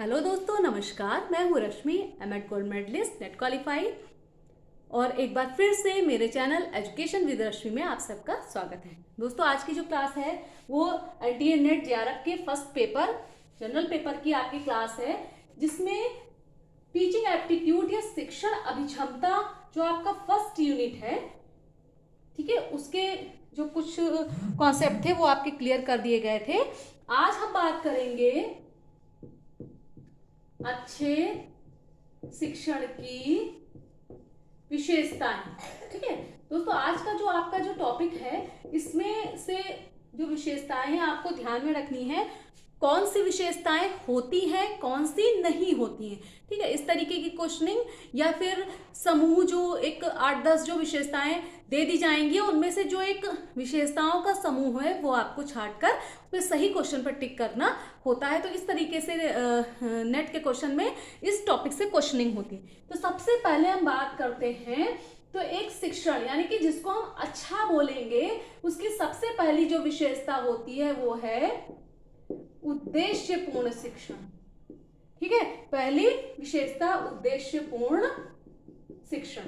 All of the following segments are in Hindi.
हेलो दोस्तों, नमस्कार। मैं हूँ Rashmi, MEd gold medallist, NET qualified. और एक बार फिर से मेरे चैनल एजुकेशन विद रश्मि में आप सबका स्वागत है। दोस्तों, आज की जो क्लास है वो एनटीए नेट जेआरएफ के फर्स्ट पेपर, जनरल पेपर की आपकी क्लास है, जिसमें टीचिंग एप्टीट्यूड या शिक्षण अभिक्षमता जो आपका फर्स्ट यूनिट है, ठीक है, उसके जो कुछ कॉन्सेप्ट थे वो आपके क्लियर कर दिए गए थे। आज हम बात करेंगे अच्छे शिक्षण की विशेषताएं। ठीक है दोस्तों, आज का जो आपका जो टॉपिक है, इसमें से जो विशेषताएं हैं आपको ध्यान में रखनी है। कौन सी विशेषताएं होती हैं, कौन सी नहीं होती हैं, ठीक है। इस तरीके की क्वेश्चनिंग या फिर समूह जो एक 8-10 जो विशेषताएं दे दी जाएंगी, उनमें से जो एक विशेषताओं का समूह है वो आपको छांटकर फिर सही क्वेश्चन पर टिक करना होता है। तो इस तरीके से नेट के क्वेश्चन में इस टॉपिक से क्वेश्चनिंग होती है। तो सबसे पहले हम बात करते हैं, तो एक शिक्षण यानी कि जिसको हम अच्छा बोलेंगे, उसकी सबसे पहली जो विशेषता होती है वो है उद्देश्यपूर्ण शिक्षण। ठीक है, पहली विशेषता उद्देश्यपूर्ण शिक्षण।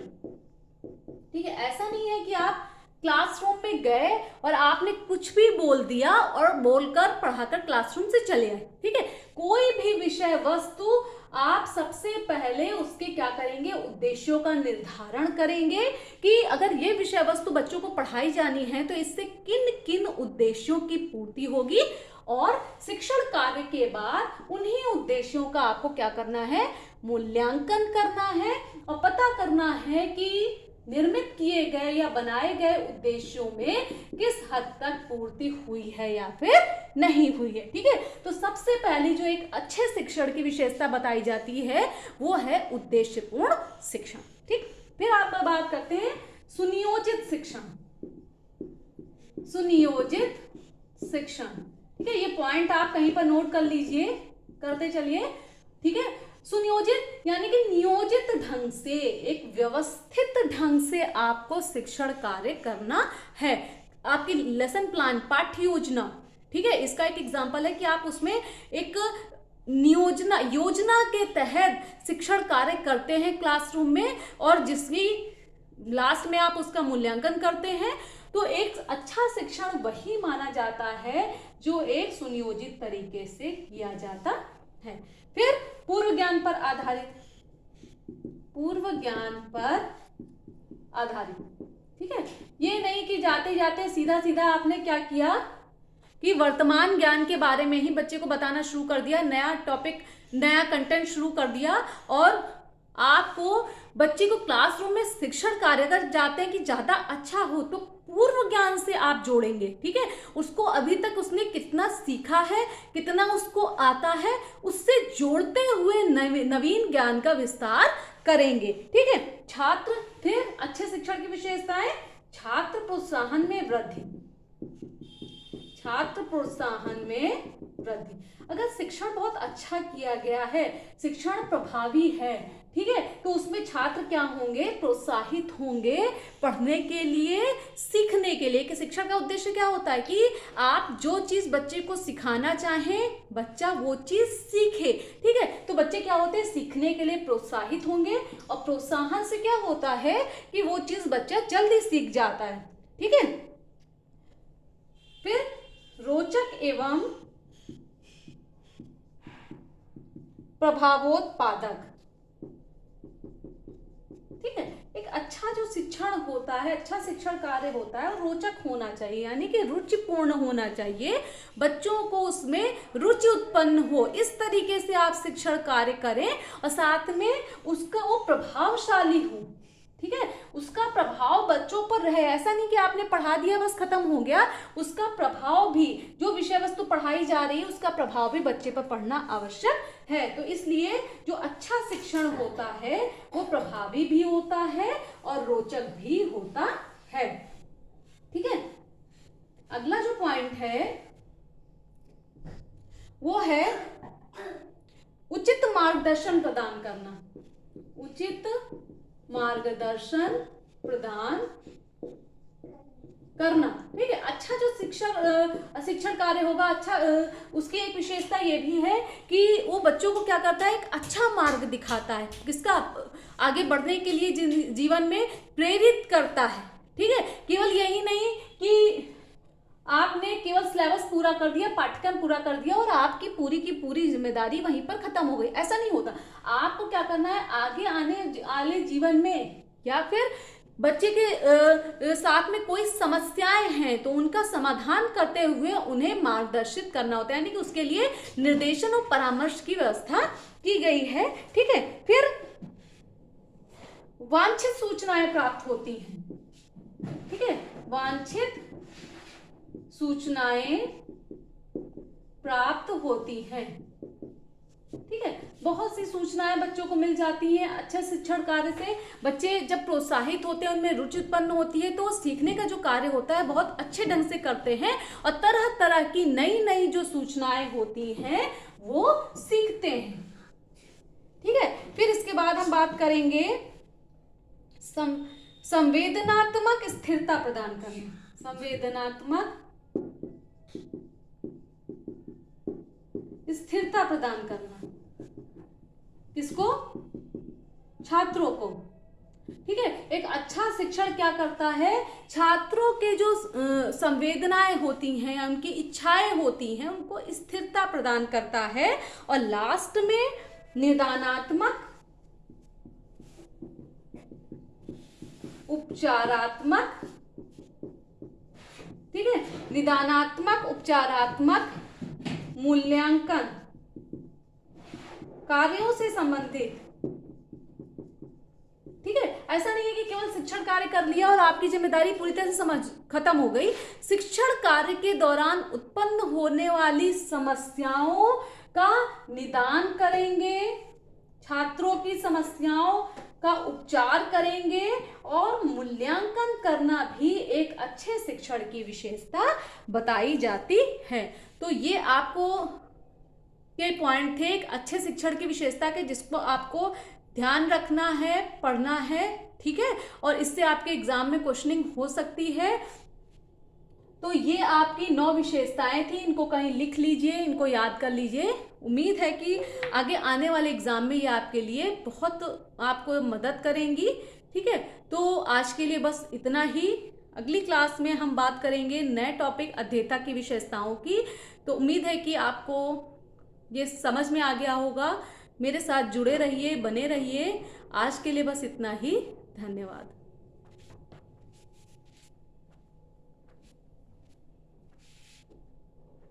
ठीक है, ऐसा नहीं है कि आप क्लासरूम में गए और आपने कुछ भी बोल दिया और बोलकर पढ़ाकर क्लासरूम से चले आए। ठीक है, कोई भी विषय वस्तु आप सबसे पहले उसके क्या करेंगे, उद्देश्यों का निर्धारण करेंगे कि अगर ये विषय वस्तु बच्चों को पढ़ाई जानी है तो इससे किन किन उद्देश्यों की पूर्ति होगी, और शिक्षण कार्य के बाद उन्हीं उद्देश्यों का आपको क्या करना है, मूल्यांकन करना है और पता करना है कि निर्मित किए गए या बनाए गए उद्देश्यों में किस हद तक पूर्ति हुई है या फिर नहीं हुई है। ठीक है, तो सबसे पहली जो एक अच्छे शिक्षण की विशेषता बताई जाती है वो है उद्देश्यपूर्ण शिक्षण। ठीक, फिर आप बात करते हैं सुनियोजित शिक्षण। सुनियोजित शिक्षण, ठीक है, ये पॉइंट आप कहीं पर नोट कर लीजिए, करते चलिए। ठीक है, सुनियोजित यानी कि नियोजित ढंग से, एक व्यवस्थित ढंग से आपको शिक्षण कार्य करना है। आपकी लेसन प्लान, पाठ्य योजना, ठीक है, इसका एक एग्जांपल है कि आप उसमें एक योजना के तहत शिक्षण कार्य करते हैं क्लासरूम में, और जिसकी लास्ट में आप उसका मूल्यांकन करते हैं। तो एक अच्छा शिक्षण वही माना जाता है जो एक सुनियोजित तरीके से किया जाता है। फिर पूर्व ज्ञान पर आधारित, पूर्व ज्ञान पर आधारित। ठीक है, ये नहीं कि जाते जाते सीधा सीधा आपने क्या किया कि वर्तमान ज्ञान के बारे में ही बच्चे को बताना शुरू कर दिया, नया टॉपिक, नया कंटेंट शुरू कर दिया, और आपको बच्चे को क्लासरूम में शिक्षण कार्य कर जाते हैं कि ज्यादा अच्छा हो तो पूर्व ज्ञान से आप जोड़ेंगे। ठीक है, उसको अभी तक उसने कितना सीखा है, कितना उसको आता है, उससे जोड़ते हुए नवीन ज्ञान का विस्तार करेंगे। ठीक है, छात्र, फिर अच्छे शिक्षण की विशेषताएं, छात्र प्रोत्साहन में वृद्धि। छात्र प्रोत्साहन में वृद्धि, अगर शिक्षण बहुत अच्छा किया गया है, शिक्षण प्रभावी है, ठीक है, तो उसमें छात्र क्या होंगे, प्रोत्साहित होंगे पढ़ने के लिए, सीखने के लिए। कि शिक्षण का उद्देश्य क्या होता है कि आप जो चीज बच्चे को सिखाना चाहें, बच्चा वो चीज सीखे। ठीक है, तो बच्चे क्या होते हैं, सीखने के लिए प्रोत्साहित होंगे, और प्रोत्साहन से क्या होता है कि वो चीज बच्चा जल्दी सीख जाता है। ठीक है, फिर रोचक एवं प्रभावोत्पादक। ठीक है, एक अच्छा जो शिक्षण होता है, अच्छा शिक्षण कार्य होता है, रोचक होना चाहिए, यानी कि रुचिपूर्ण होना चाहिए, बच्चों को उसमें रुचि उत्पन्न हो, इस तरीके से आप शिक्षण कार्य करें, और साथ में उसका वो प्रभावशाली हो। ठीक है, उसका प्रभाव बच्चों पर रहे, ऐसा नहीं कि आपने पढ़ा दिया बस खत्म हो गया, उसका प्रभाव भी, जो विषय वस्तु पढ़ाई जा रही है उसका प्रभाव भी बच्चे पर पड़ना आवश्यक है। तो इसलिए जो अच्छा शिक्षण होता है वो प्रभावी भी होता है और रोचक भी होता है। ठीक है, अगला जो पॉइंट है वो है उचित मार्गदर्शन प्रदान करना। उचित मार्गदर्शन प्रदान करना। ठीक है, अच्छा जो शिक्षण कार्य होगा अच्छा, उसकी एक विशेषता ये भी है कि वो बच्चों को क्या करता है, एक अच्छा मार्ग दिखाता है, किसका आगे बढ़ने के लिए जीवन में प्रेरित करता है। ठीक है, केवल यही नहीं कि आपने केवल सिलेबस पूरा कर दिया, पाठ्यक्रम पूरा कर दिया और आपकी पूरी की पूरी जिम्मेदारी वहीं पर खत्म हो गई, ऐसा नहीं होता। आपको क्या करना है, आगे आने वाले जीवन में या फिर बच्चे के साथ में कोई समस्याएं हैं तो उनका समाधान करते हुए उन्हें मार्गदर्शित करना होता है, यानी कि उसके लिए निर्देशन और परामर्श की व्यवस्था की गई है। ठीक है, फिर वांछित सूचनाएं प्राप्त होती हैं। ठीक है, वांछित सूचनाएं प्राप्त होती हैं। ठीक है, बहुत सी सूचनाएं बच्चों को मिल जाती हैं। अच्छे शिक्षण कार्य से बच्चे जब प्रोत्साहित होते हैं, उनमें रुचि उत्पन्न होती है, तो सीखने का जो कार्य होता है बहुत अच्छे ढंग से करते हैं और तरह तरह की नई नई जो सूचनाएं होती हैं वो सीखते हैं। ठीक है, फिर इसके बाद हम बात करेंगे संवेदनात्मक स्थिरता प्रदान करना। संवेदनात्मक स्थिरता प्रदान करना किसको, छात्रों को। ठीक है, एक अच्छा शिक्षण क्या करता है, छात्रों के जो संवेदनाएं होती हैं, उनकी इच्छाएं होती हैं, उनको स्थिरता प्रदान करता है। और लास्ट में निदानात्मक उपचारात्मक, ठीक है, निदानात्मक उपचारात्मक मूल्यांकन कार्यों से संबंधित। ठीक है, ऐसा नहीं है कि केवल शिक्षण कार्य कर लिया और आपकी जिम्मेदारी पूरी तरह से खत्म हो गई। शिक्षण कार्य के दौरान उत्पन्न होने वाली समस्याओं का निदान करेंगे, छात्रों की समस्याओं का उपचार करेंगे और मूल्यांकन करना भी एक अच्छे शिक्षण की विशेषता बताई जाती है। तो ये आपको के पॉइंट थे एक अच्छे शिक्षण की विशेषता के, जिसको आपको ध्यान रखना है, पढ़ना है। ठीक है, और इससे आपके एग्जाम में क्वेश्चनिंग हो सकती है। तो ये आपकी 9 विशेषताएं थी, इनको कहीं लिख लीजिए, इनको याद कर लीजिए। उम्मीद है कि आगे आने वाले एग्जाम में ये आपके लिए बहुत आपको मदद करेंगी। ठीक है, तो आज के लिए बस इतना ही। अगली क्लास में हम बात करेंगे नए टॉपिक अध्येता की विशेषताओं की। तो उम्मीद है कि आपको ये समझ में आ गया होगा। मेरे साथ जुड़े रहिए, बने रहिए। आज के लिए बस इतना ही। धन्यवाद।